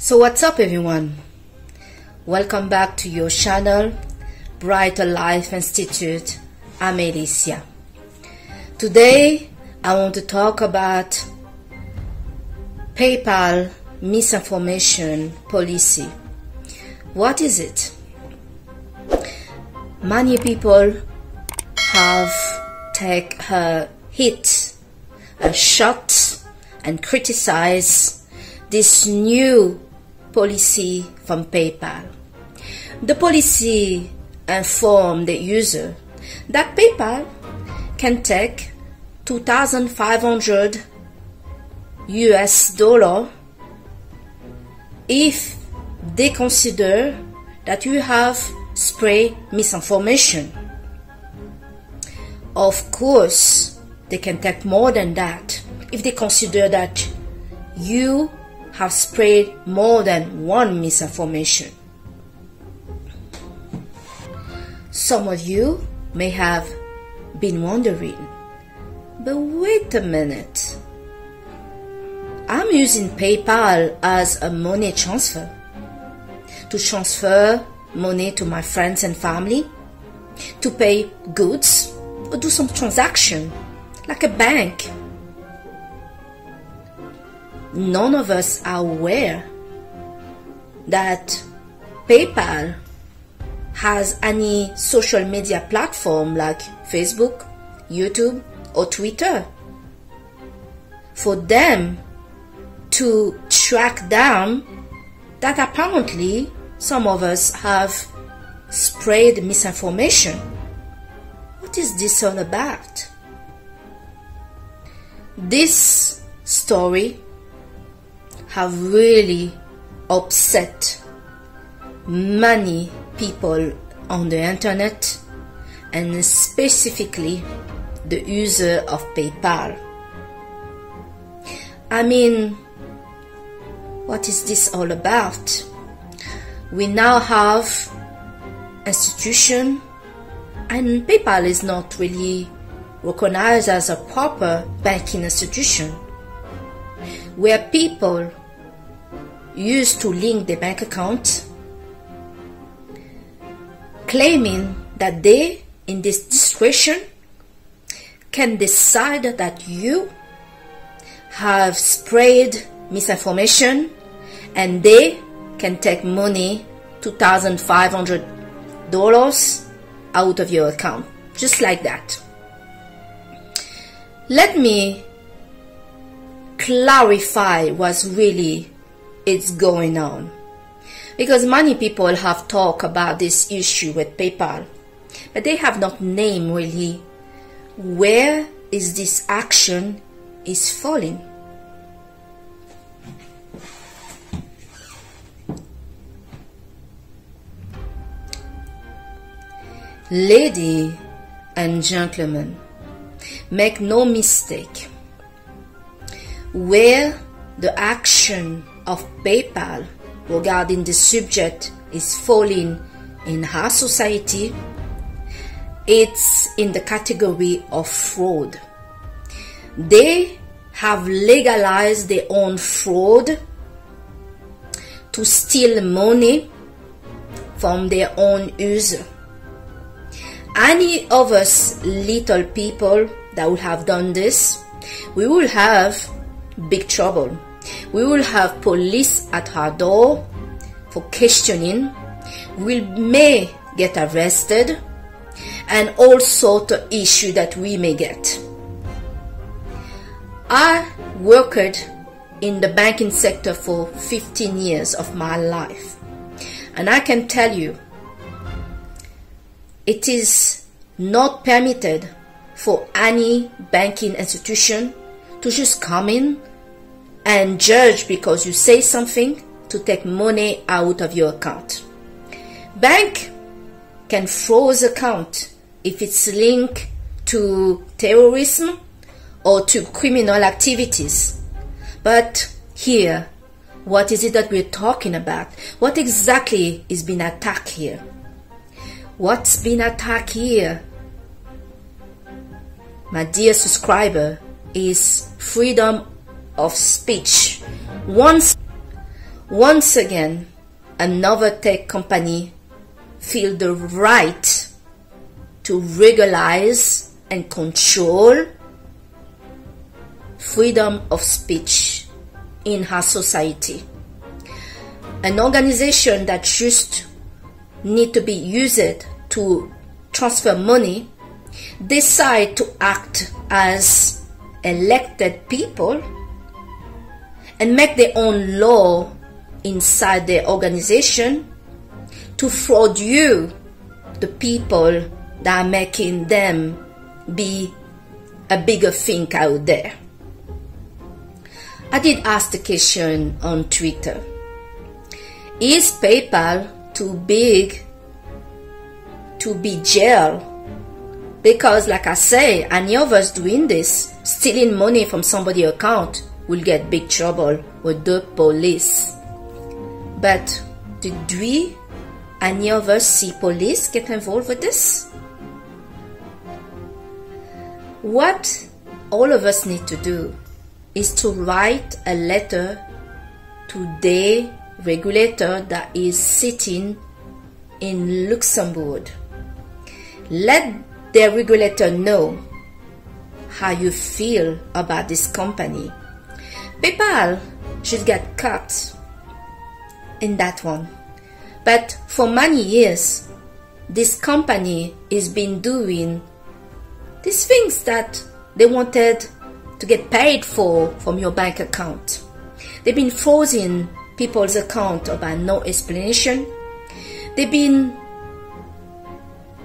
So what's up, everyone? Welcome back to your channel, Brighter Life Institute. I'm Alicia. Today I want to talk about PayPal misinformation policy. What is it? Many people have taken a hit, a shot, and criticized this new policy from PayPal. The policy informed the user that PayPal can take $2,500 US if they consider that you have spread misinformation. Of course, they can take more than that if they consider that you have spread more than one misinformation. Some of you may have been wondering, but wait a minute. I'm using PayPal as a money transfer to transfer money to my friends and family, to pay goods or do some transaction like a bank. None of us are aware that PayPal has any social media platform like Facebook, YouTube, or Twitter for them to track down that apparently some of us have spread misinformation. What is this all about? This story have really upset many people on the internet, and specifically the user of PayPal. I mean, what is this all about? We now have institution, and PayPal is not really recognized as a proper banking institution, where people used to link their bank account, claiming that they, in this discretion, can decide that you have spread misinformation and they can take money, $2,500 out of your account, just like that. Let me clarify what's really is going on, because many people have talked about this issue with PayPal, but they have not named really where is this action is falling. Ladies and gentlemen, make no mistake, where the action of PayPal regarding the subject is falling in our society, it's in the category of fraud. They have legalized their own fraud to steal money from their own user. Any of us little people that would have done this, we will have big trouble. We will have police at our door for questioning. We may get arrested, and all sorts of issues that we may get. I worked in the banking sector for 15 years of my life, and I can tell you, it is not permitted for any banking institution to just come in and judge because you say something to take money out of your account. Bank can freeze account if it's linked to terrorism or to criminal activities. But here, what is it that we're talking about? What exactly is being attacked here? What's been attacked here, my dear subscriber, is freedom of speech. Once Once again, another tech company feel the right to regularize and control freedom of speech in our society. An organization that just need to be used to transfer money decide to act as elected people and make their own law inside their organization to fraud you, the people that are making them be a bigger thing out there. I did ask the question on Twitter. Is PayPal too big to be jailed? Because like I say, any of us doing this, stealing money from somebody's account, will get big trouble with the police. But did we, any of us, see police get involved with this? What all of us need to do is to write a letter to the regulator that is sitting in Luxembourg. Let the regulator know how you feel about this company. PayPal should get cut in that one. But for many years, this company has been doing these things that they wanted to get paid for from your bank account. They've been freezing people's account about no explanation. They've been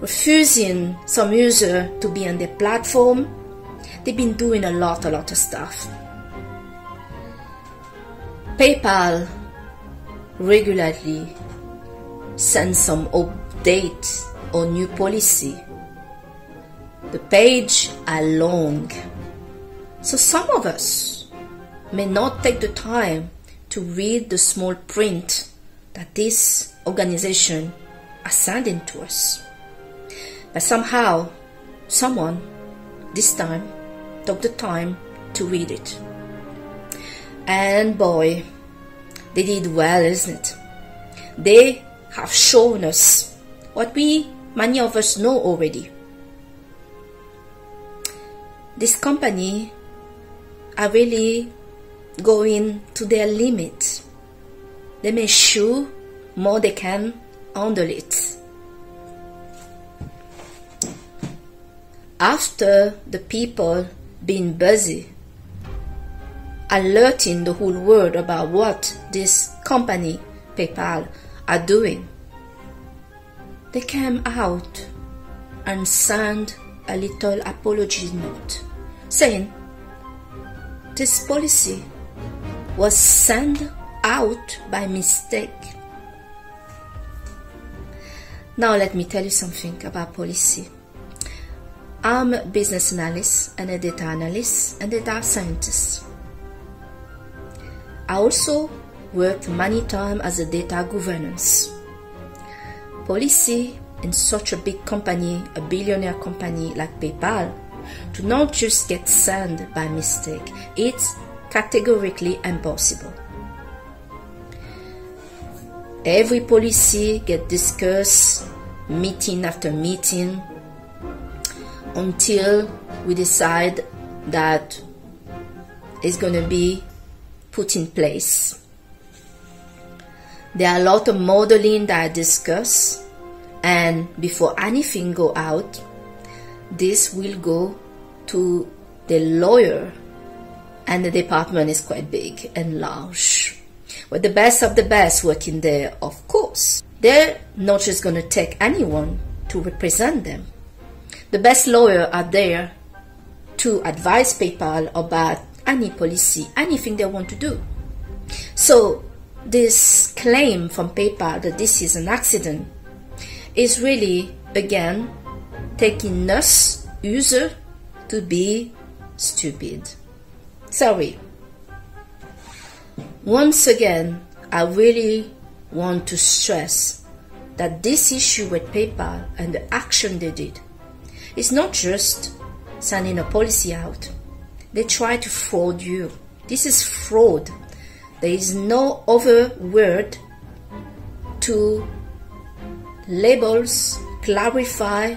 refusing some user to be on their platform. They've been doing a lot of stuff. PayPal regularly sends some update or new policy. The page are long, so some of us may not take the time to read the small print that this organization are sending to us. But somehow, someone this time took the time to read it. And boy, they did well, isn't it? They have shown us what many of us know already. This company are really going to their limit. They may show more they can handle it. After the people being busy alerting the whole world about what this company, PayPal, are doing, they came out and sent a little apology note saying this policy was sent out by mistake. Now let me tell you something about policy. I'm a business analyst and a data analyst and a data scientist. I also worked many times as a data governance. Policy in such a big company, a billionaire company like PayPal, do not just get sent by mistake. It's categorically impossible. Every policy gets discussed meeting after meeting until we decide that it's going to be put in place. There are a lot of modeling that I discuss, and before anything go out, this will go to the lawyer, and the department is quite big and large. With the best of the best working there, of course. They're not just going to take anyone to represent them. The best lawyers are there to advise PayPal about any policy, anything they want to do. So this claim from PayPal that this is an accident is really, again, taking us, user, to be stupid. Sorry. Once again, I really want to stress that this issue with PayPal and the action they did is not just sending a policy out. They try to fraud you. This is fraud. There is no other word to labels, clarify,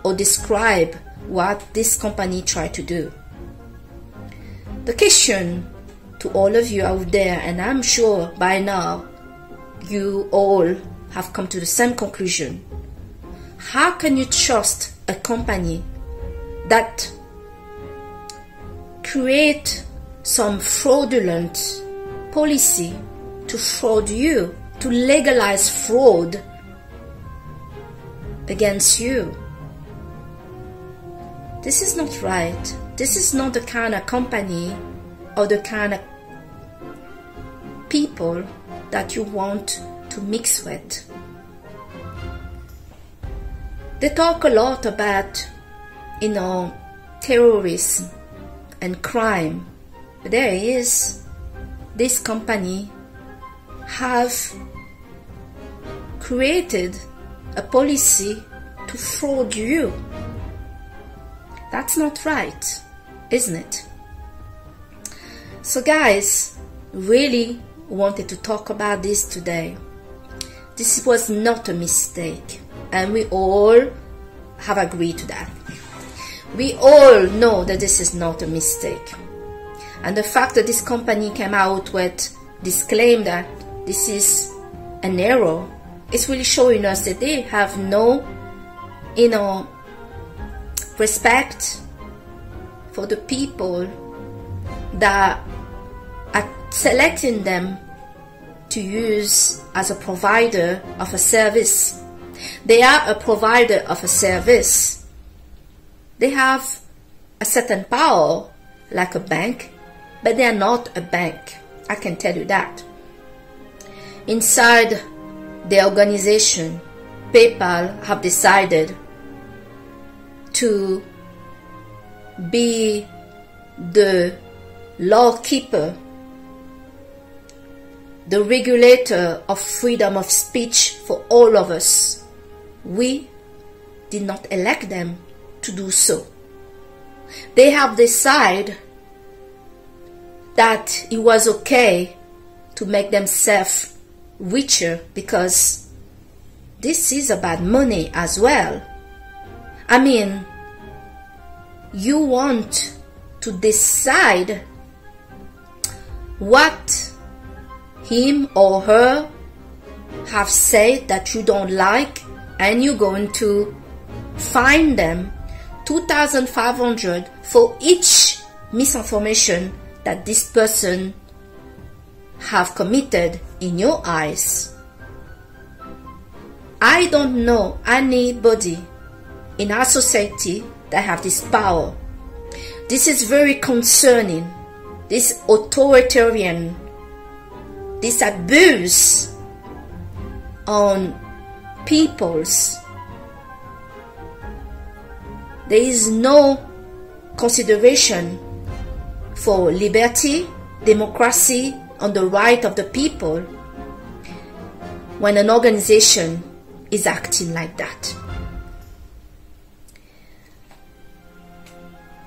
or describe what this company tried to do. The question to all of you out there, and I'm sure by now you all have come to the same conclusion: how can you trust a company that create some fraudulent policy to fraud you, to legalize fraud against you? This is not right. This is not the kind of company or the kind of people that you want to mix with. They talk a lot about, terrorism and crime. But there is, this company have created a policy to fraud you. That's not right, isn't it? So guys, really wanted to talk about this today. This was not a mistake, and we all have agreed to that. We all know that this is not a mistake. And the fact that this company came out with this claim that this is an error is really showing us that they have no, respect for the people that are selecting them to use as a provider of a service. They are a provider of a service. They have a certain power, like a bank, but they are not a bank. I can tell you that. Inside the organization, PayPal have decided to be the law keeper, the regulator of freedom of speech for all of us. We did not elect them to do so. They have decided that it was okay to make themselves richer, because this is about money as well. I mean, you want to decide what him or her have said that you don't like, and you're going to fine them $2,500 for each misinformation that this person have committed in your eyes. I don't know anybody in our society that have this power. This is very concerning. This authoritarian, this abuse on peoples. There is no consideration for liberty, democracy, and the right of the people when an organization is acting like that.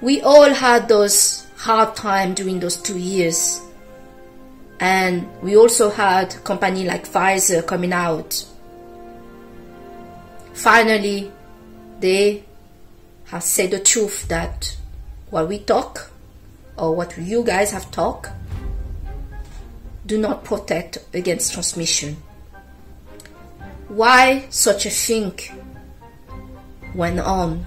We all had those hard times during those 2 years, and we also had company like Pfizer coming out. Finally, they have said the truth that what we talk, or what you guys have talked, do not protect against transmission. Why such a thing went on?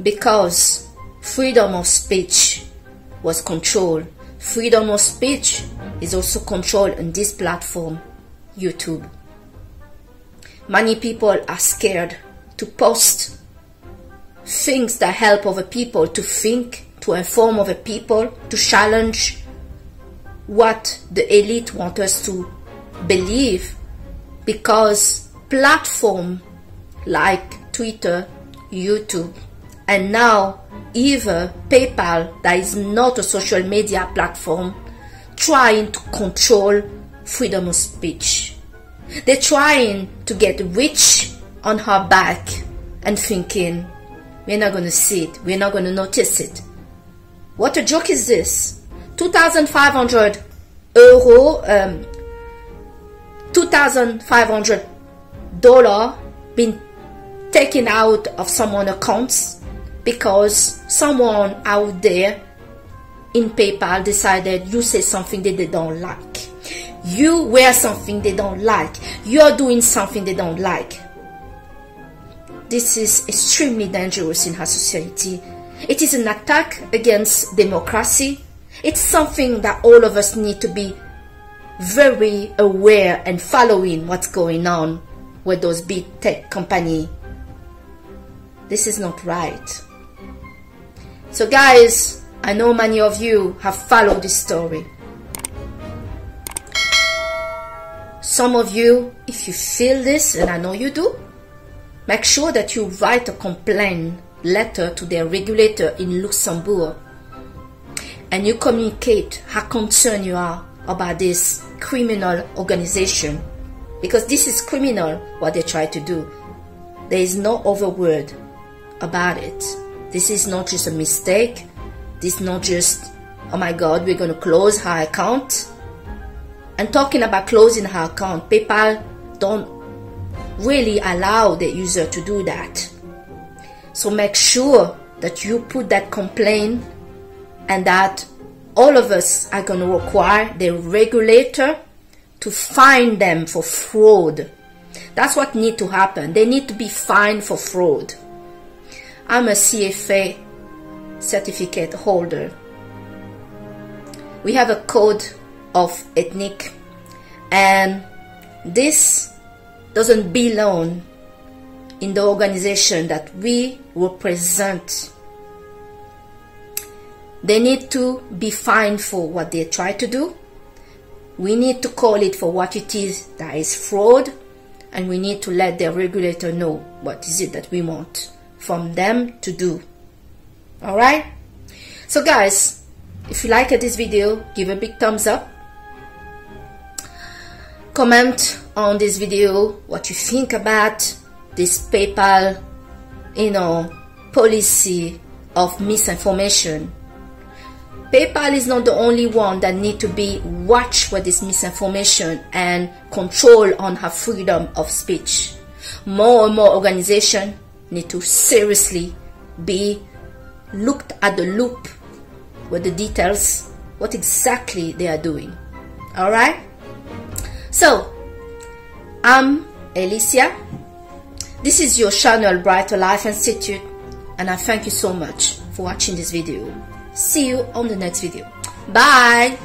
Because freedom of speech was controlled. Freedom of speech is also controlled on this platform, YouTube. Many people are scared to post things that help other people to think, to inform other people, to challenge what the elite want us to believe, because platforms like Twitter, YouTube, and now even PayPal, that is not a social media platform, trying to control freedom of speech. They're trying to get rich on her back and thinking, we're not going to see it, we're not going to notice it. What a joke is this? $2,500 euro, $2,500 been taken out of someone's accounts because someone out there in PayPal decided you say something that they don't like. You wear something they don't like. You're doing something they don't like. This is extremely dangerous in our society. It is an attack against democracy. It's something that all of us need to be very aware and following what's going on with those big tech companies. This is not right. So guys, I know many of you have followed this story. Some of you, if you feel this, and I know you do, make sure that you write a complaint letter to their regulator in Luxembourg and you communicate how concerned you are about this criminal organization, because this is criminal what they try to do. There is no other word about it. This is not just a mistake. This is not just, oh my God, we're going to close her account. And talking about closing her account, PayPal don't really allow the user to do that. So make sure that you put that complaint, and that all of us are going to require the regulator to fine them for fraud. That's what needs to happen. They need to be fined for fraud. I'm a CFA certificate holder. We have a code of ethnic, and this doesn't belong in the organization that we represent. They need to be fined for what they try to do. We need to call it for what it is, that is fraud, and we need to let the regulator know what is it that we want from them to do. Alright? So guys, if you liked this video, give a big thumbs up. Comment on this video what you think about this PayPal, policy of misinformation. PayPal is not the only one that need to be watched with this misinformation and control on her freedom of speech. More and more organizations need to seriously be looked at the loop with the details, what exactly they are doing. Alright? So, I'm Alicia. This is your channel, Brighter Life Institute, and I thank you so much for watching this video. See you on the next video. Bye!